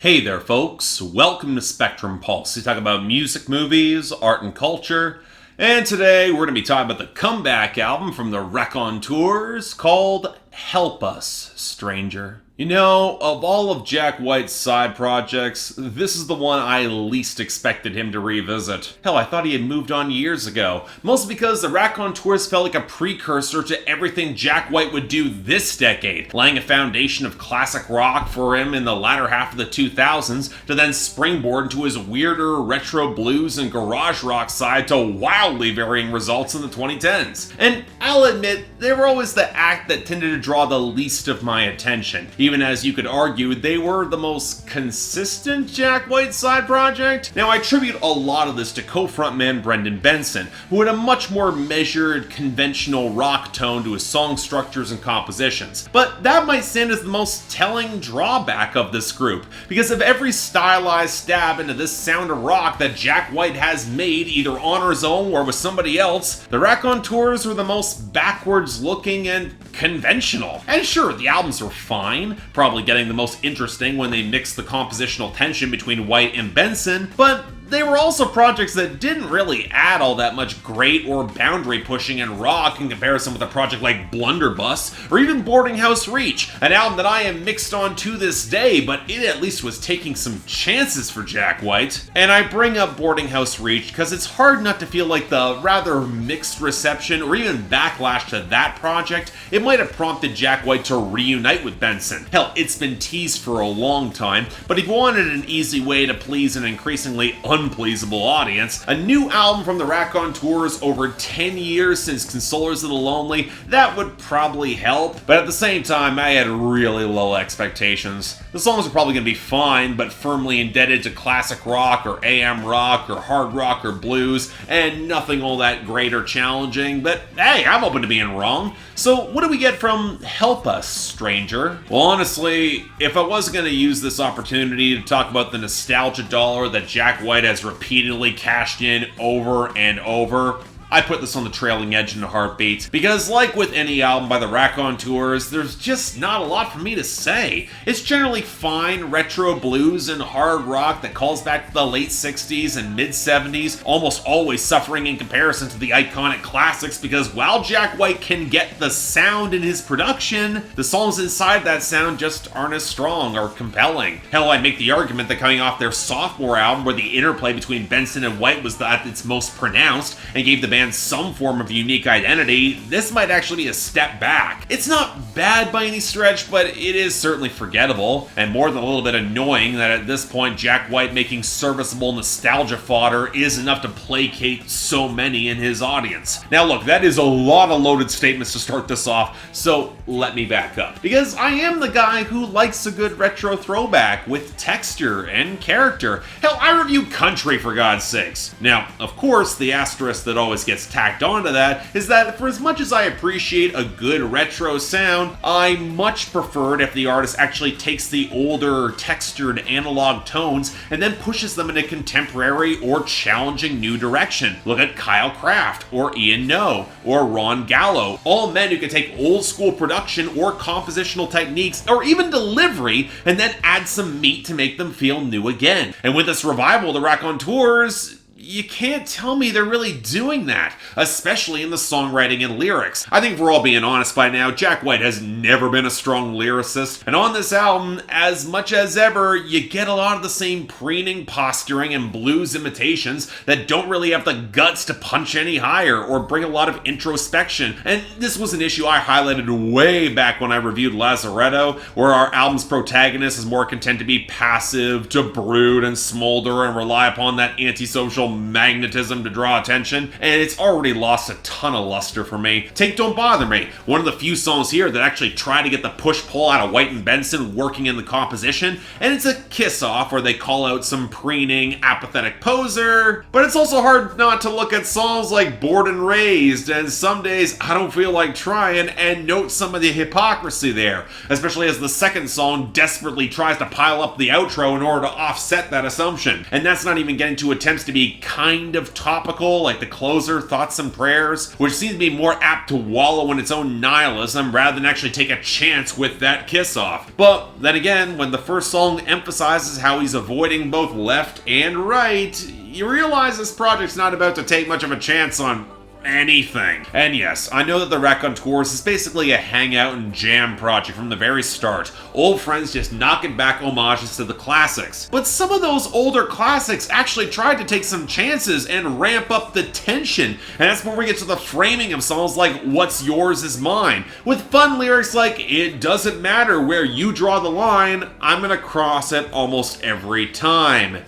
Hey there, folks. Welcome to Spectrum Pulse. We talk about music, movies, art, and culture. And today we're going to be talking about the comeback album from the Raconteurs called Help Us, Stranger. You know, of all of Jack White's side projects, this is the one I least expected him to revisit. Hell, I thought he had moved on years ago. Mostly because the Raconteurs felt like a precursor to everything Jack White would do this decade, laying a foundation of classic rock for him in the latter half of the 2000s to then springboard into his weirder retro blues and garage rock side to wildly varying results in the 2010s. And I'll admit, they were always the act that tended to draw the least of my attention. Even as you could argue, they were the most consistent Jack White side project. Now, I attribute a lot of this to co-frontman Brendan Benson, who had a much more measured, conventional rock tone to his song structures and compositions. But that might stand as the most telling drawback of this group, because of every stylized stab into this sound of rock that Jack White has made, either on his own or with somebody else, the Raconteurs were the most backwards-looking and conventional. And sure, the albums were fine, probably getting the most interesting when they mixed the compositional tension between White and Benson, but they were also projects that didn't really add all that much great or boundary pushing in rock in comparison with a project like Blunderbuss or even Boarding House Reach, an album that I am mixed on to this day, but it at least was taking some chances for Jack White. And I bring up Boarding House Reach because it's hard not to feel like the rather mixed reception or even backlash to that project, it might have prompted Jack White to reunite with Benson. Hell, it's been teased for a long time, but if you wanted an easy way to please an increasingly unpleasable audience, a new album from the Raconteurs over 10 years since Consolers of the Lonely, that would probably help, but at the same time, I had really low expectations. The songs are probably going to be fine, but firmly indebted to classic rock or AM rock or hard rock or blues, and nothing all that great or challenging, but hey, I'm open to being wrong. So what do we get from Help Us, Stranger? Well, honestly, if I was going to use this opportunity to talk about the nostalgia dollar that Jack White has repeatedly cashed in over and over, I put this on the trailing edge in a heartbeat, because like with any album by the Raconteurs, there's just not a lot for me to say. It's generally fine retro blues and hard rock that calls back to the late 60s and mid 70s, almost always suffering in comparison to the iconic classics, because while Jack White can get the sound in his production, the songs inside that sound just aren't as strong or compelling. Hell, I'd make the argument that coming off their sophomore album, where the interplay between Benson and White was at its most pronounced and gave the band some form of unique identity, this might actually be a step back. It's not bad by any stretch, but it is certainly forgettable, and more than a little bit annoying that at this point Jack White making serviceable nostalgia fodder is enough to placate so many in his audience. Now look, that is a lot of loaded statements to start this off, so let me back up. Because I am the guy who likes a good retro throwback with texture and character. Hell, I review country for God's sakes. Now, of course, the asterisk that always gets tacked onto that is that for as much as I appreciate a good retro sound, I much preferred if the artist actually takes the older, textured analog tones and then pushes them in a contemporary or challenging new direction. Look at Kyle Kraft, or Ian Noe, or Ron Gallo, all men who can take old school production or compositional techniques, or even delivery, and then add some meat to make them feel new again. And with this revival of the Raconteurs, you can't tell me they're really doing that, especially in the songwriting and lyrics. I think if we're all being honest by now, Jack White has never been a strong lyricist, and on this album, as much as ever, you get a lot of the same preening, posturing, and blues imitations that don't really have the guts to punch any higher or bring a lot of introspection. And this was an issue I highlighted way back when I reviewed Lazaretto, where our album's protagonist is more content to be passive, to brood and smolder and rely upon that antisocial magnetism to draw attention, and it's already lost a ton of luster for me. Take Don't Bother Me, one of the few songs here that actually try to get the push-pull out of White and Benson working in the composition, and it's a kiss-off where they call out some preening, apathetic poser, but it's also hard not to look at songs like Bored and Razed, and Some Days I Don't Feel Like Trying, and note some of the hypocrisy there, especially as the second song desperately tries to pile up the outro in order to offset that assumption, and that's not even getting to attempts to be kind of topical, like the closer, Thoughts and Prayers, which seems to be more apt to wallow in its own nihilism rather than actually take a chance with that kiss-off. But then again, when the first song emphasizes how he's avoiding both left and right, you realize this project's not about to take much of a chance on anything. And yes, I know that the Raconteurs is basically a hangout and jam project from the very start. Old friends just knocking back homages to the classics. But some of those older classics actually tried to take some chances and ramp up the tension. And that's where we get to the framing of songs like What's Yours Is Mine, with fun lyrics like, it doesn't matter where you draw the line, I'm gonna cross it almost every time.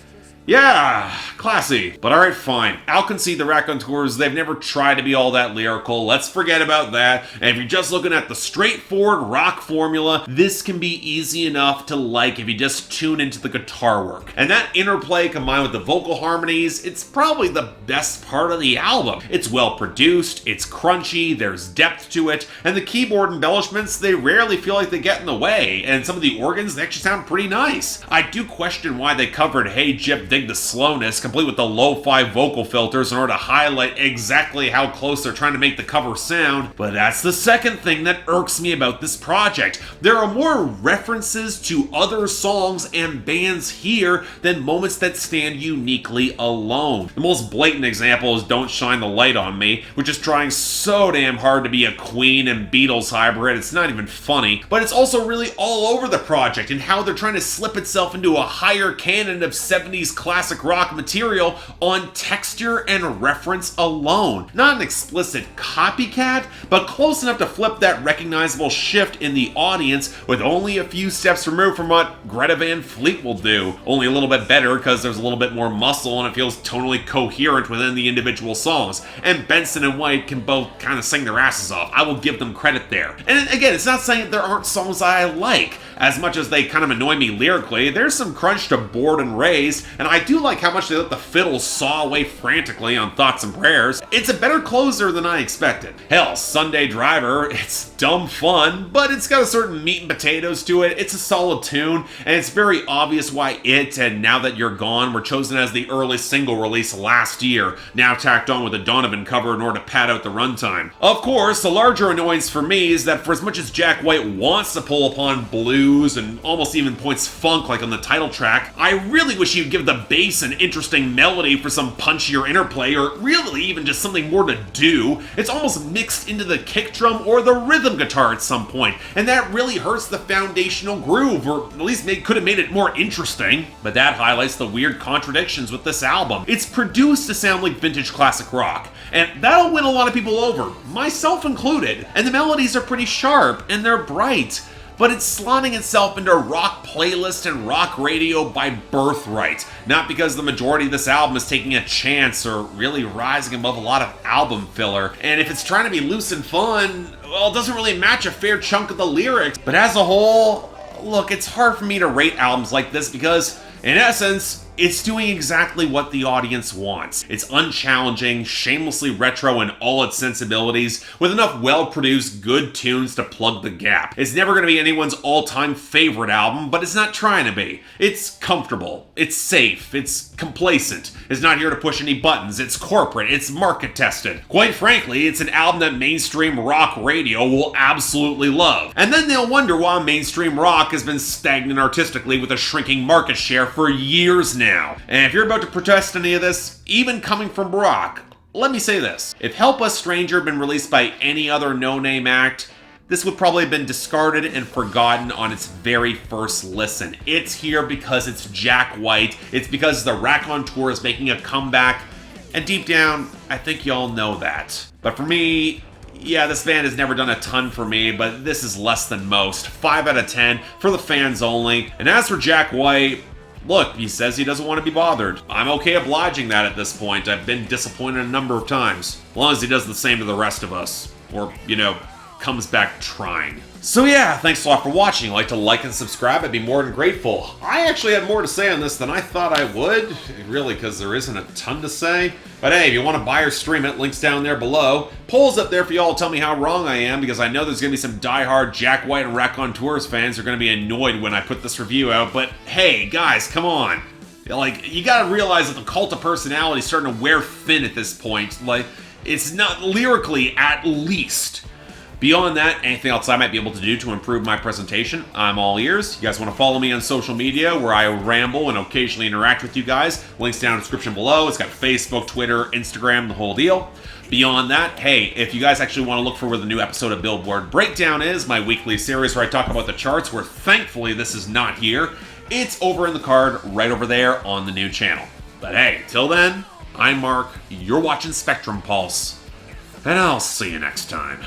Yeah, classy. But alright, fine. I'll concede the Raconteurs, they've never tried to be all that lyrical. Let's forget about that. And if you're just looking at the straightforward rock formula, this can be easy enough to like if you just tune into the guitar work. And that interplay combined with the vocal harmonies, it's probably the best part of the album. It's well produced, it's crunchy, there's depth to it, and the keyboard embellishments, they rarely feel like they get in the way. And some of the organs, they actually sound pretty nice. I do question why they covered Hey Gyp Dig the Slowness, complete with the lo-fi vocal filters in order to highlight exactly how close they're trying to make the cover sound, but that's the second thing that irks me about this project. There are more references to other songs and bands here than moments that stand uniquely alone. The most blatant example is Don't Shine the Light on Me, which is trying so damn hard to be a Queen and Beatles hybrid, it's not even funny, but it's also really all over the project and how they're trying to slip itself into a higher canon of 70s classic rock material on texture and reference alone. Not an explicit copycat, but close enough to flip that recognizable shift in the audience with only a few steps removed from what Greta Van Fleet will do. Only a little bit better because there's a little bit more muscle and it feels tonally coherent within the individual songs. And Benson and White can both kind of sing their asses off. I will give them credit there. And again, it's not saying that there aren't songs I like. As much as they kind of annoy me lyrically, there's some crunch to Bored and Razed, and I do like how much they let the fiddle saw away frantically on Thoughts and Prayers. It's a better closer than I expected. Hell, Sunday Driver, it's dumb fun, but it's got a certain meat and potatoes to it. It's a solid tune, and it's very obvious why it and Now That You're Gone were chosen as the early single release last year, now tacked on with a Donovan cover in order to pad out the runtime. Of course, the larger annoyance for me is that for as much as Jack White wants to pull upon blues and almost even points funk like on the title track, I really wish he'd give the bass an interesting melody for some punchier interplay, or really even just something more to do. It's almost mixed into the kick drum or the rhythm guitar at some point, and that really hurts the foundational groove, or at least could have made it more interesting. But that highlights the weird contradictions with this album. It's produced to sound like vintage classic rock, and that'll win a lot of people over, myself included. And the melodies are pretty sharp, and they're bright, but it's slotting itself into rock playlist and rock radio by birthright, not because the majority of this album is taking a chance or really rising above a lot of album filler. And if it's trying to be loose and fun, well, it doesn't really match a fair chunk of the lyrics. But as a whole, look, it's hard for me to rate albums like this because, in essence, it's doing exactly what the audience wants. It's unchallenging, shamelessly retro in all its sensibilities, with enough well-produced, good tunes to plug the gap. It's never going to be anyone's all-time favorite album, but it's not trying to be. It's comfortable, it's safe, it's complacent, it's not here to push any buttons, it's corporate, it's market-tested. Quite frankly, it's an album that mainstream rock radio will absolutely love. And then they'll wonder why mainstream rock has been stagnant artistically with a shrinking market share for years now. And if you're about to protest any of this, even coming from rock, let me say this. If Help Us Stranger had been released by any other no-name act, this would probably have been discarded and forgotten on its very first listen. It's here because it's Jack White, it's because the Raconteurs is making a comeback, and deep down, I think y'all know that. But for me, yeah, this band has never done a ton for me, but this is less than most. 5 out of 10 for the fans only. And as for Jack White, look, he says he doesn't want to be bothered. I'm okay obliging that at this point. I've been disappointed a number of times. As long as he does the same to the rest of us. Or, comes back trying. So yeah, thanks a lot for watching. If you'd like to like and subscribe, I'd be more than grateful. I actually had more to say on this than I thought I would, really, because there isn't a ton to say. But hey, if you want to buy or stream it, links down there below. Polls up there for y'all to tell me how wrong I am, because I know there's going to be some diehard Jack White and Raconteurs fans who are going to be annoyed when I put this review out. But hey, guys, come on. Like, you gotta realize that the cult of personality is starting to wear thin at this point. Like, it's not lyrically, at least. Beyond that, anything else I might be able to do to improve my presentation, I'm all ears. You guys want to follow me on social media where I ramble and occasionally interact with you guys? Links down in the description below. It's got Facebook, Twitter, Instagram, the whole deal. Beyond that, hey, if you guys actually want to look for where the new episode of Billboard Breakdown is, my weekly series where I talk about the charts, where thankfully this is not here, it's over in the card right over there on the new channel. But hey, till then, I'm Mark, you're watching Spectrum Pulse, and I'll see you next time.